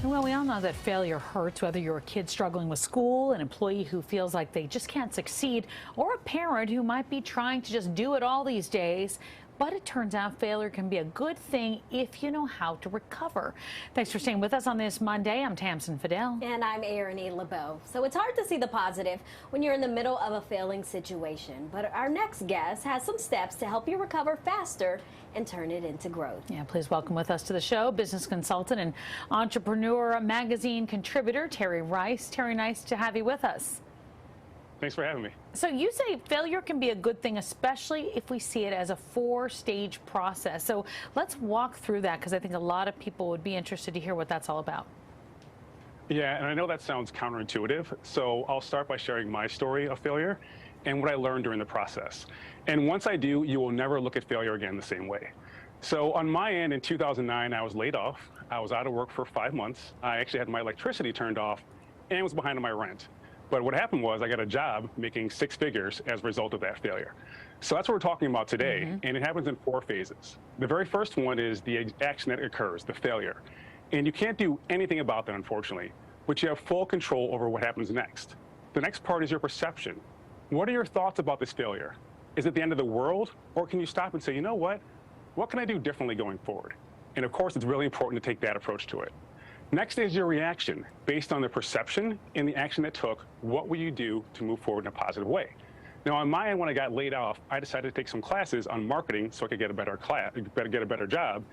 Well, we all know that failure hurts, whether you're a kid struggling with school, an employee who feels like they just can't succeed, or a parent who might be trying to just do it all these days. But it turns out failure can be a good thing if you know how to recover. Thanks for staying with us on this Monday. I'm Tamsin Fidel. And I'm Erin E. LeBeau. So it's hard to see the positive when you're in the middle of a failing situation. But our next guest has some steps to help you recover faster and turn it into growth. Yeah, please welcome with us to the show business consultant and Entrepreneur Magazine contributor, Terry Rice. Terry, nice to have you with us. Thanks for having me. So you say failure can be a good thing, especially if we see it as a four-stage process. So let's walk through that, because I think a lot of people would be interested to hear what that's all about. Yeah, and I know that sounds counterintuitive, so I'll start by sharing my story of failure and what I learned during the process. And once I do, you will never look at failure again the same way. So on my end, in 2009, I was laid off. I was out of work for 5 months. I actually had my electricity turned off and was behind on my rent. But what happened was I got a job making 6 figures as a result of that failure. So that's what we're talking about today, and it happens in 4 phases. The very first one is the action that occurs, the failure. And you can't do anything about that, unfortunately, but you have full control over what happens next. The next part is your perception. What are your thoughts about this failure? Is it the end of the world, or can you stop and say, you know what can I do differently going forward? And of course, it's really important to take that approach to it. Next is your reaction. Based on the perception and the action that took, what will you do to move forward in a positive way? Now, on my end, when I got laid off, I decided to take some classes on marketing so I could get a better job.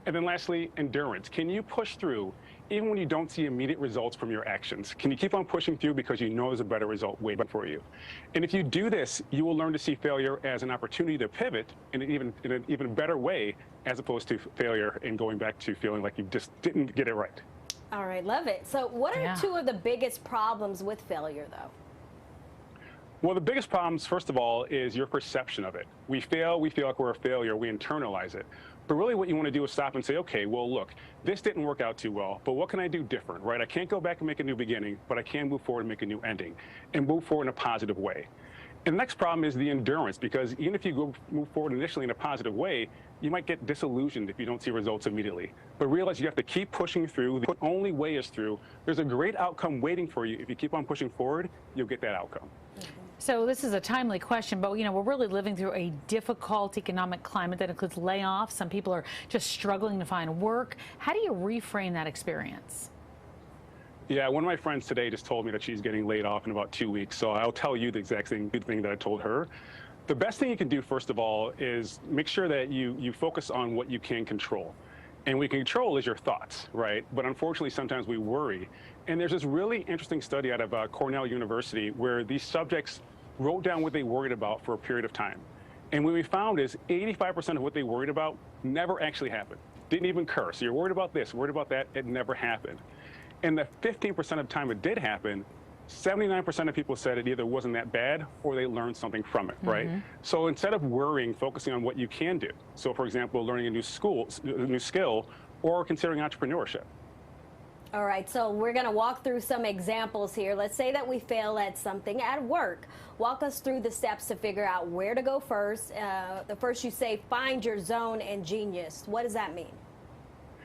And then lastly, endurance. Can you push through even when you don't see immediate results from your actions? Can you keep on pushing through because you know there's a better result waiting for you? And if you do this, you will learn to see failure as an opportunity to pivot in an even better way, as opposed to failure and going back to feeling like you just didn't get it right. All right, love it. So what are 2 of the biggest problems with failure, though? Well, the biggest problems, first of all, is your perception of it. We fail, we feel like we're a failure, we internalize it. But really what you want to do is stop and say, okay, well, look, this didn't work out too well, but what can I do different, right? I can't go back and make a new beginning, but I can move forward and make a new ending and move forward in a positive way. And the next problem is the endurance, because even if you move forward initially in a positive way, you might get disillusioned if you don't see results immediately. But realize you have to keep pushing through. The only way is through. There's a great outcome waiting for you. If you keep on pushing forward, you'll get that outcome. So this is a timely question, but we're really living through a difficult economic climate that includes layoffs. Some people are just struggling to find work. How do you reframe that experience? Yeah, one of my friends today just told me that she's getting laid off in about 2 weeks. So I'll tell you the exact same thing that I told her. The best thing you can do, first of all, is make sure that you focus on what you can control. And what you can control is your thoughts, right? But unfortunately, sometimes we worry. And there's this really interesting study out of Cornell University where these subjects wrote down what they worried about for a period of time. And what we found is 85% of what they worried about never actually happened. Didn't even occur. So you're worried about this, worried about that, it never happened. And the 15% of the time it did happen, 79% of people said it either wasn't that bad or they learned something from it, right? So instead of worrying, focusing on what you can do. So for example, learning a new skill, or considering entrepreneurship. All right, so we're going to walk through some examples here. Let's say that we fail at something at work. Walk us through the steps to figure out where to go first. The first you say, find your zone and genius. What does that mean?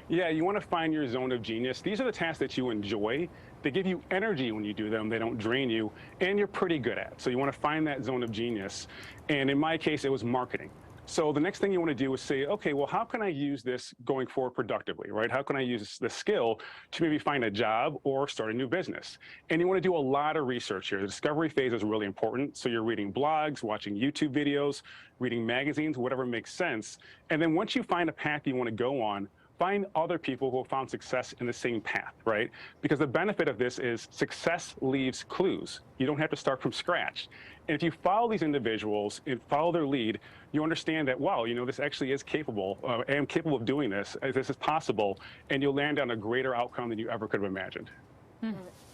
Yeah, you want to find your zone of genius. These are the tasks that you enjoy. They give you energy when you do them. They don't drain you, and you're pretty good at. So you want to find that zone of genius. And in my case, it was marketing. So the next thing you want to do is say, okay, well, how can I use this going forward productively, right? How can I use the skill to maybe find a job or start a new business? And you want to do a lot of research here. The discovery phase is really important. So you're reading blogs, watching YouTube videos, reading magazines, whatever makes sense. And then once you find a path you want to go on, find other people who have found success in the same path, right? Because the benefit of this is success leaves clues. You don't have to start from scratch. And if you follow these individuals and follow their lead, you understand that, wow, this actually is capable. I am capable of doing this. This is possible. And you'll land on a greater outcome than you ever could have imagined.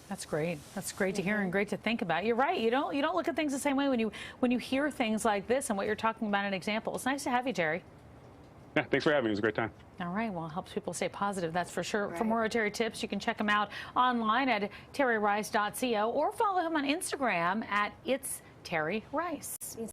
That's great. That's great to hear and great to think about. You're right. You don't look at things the same way when you hear things like this and what you're talking about in example. It's nice to have you, Terry. Yeah, thanks for having me. It was a great time. All right. Well, it helps people stay positive. That's for sure. Right. For more Terry tips, you can check him out online at terryrice.co or follow him on Instagram at It's Terry Rice.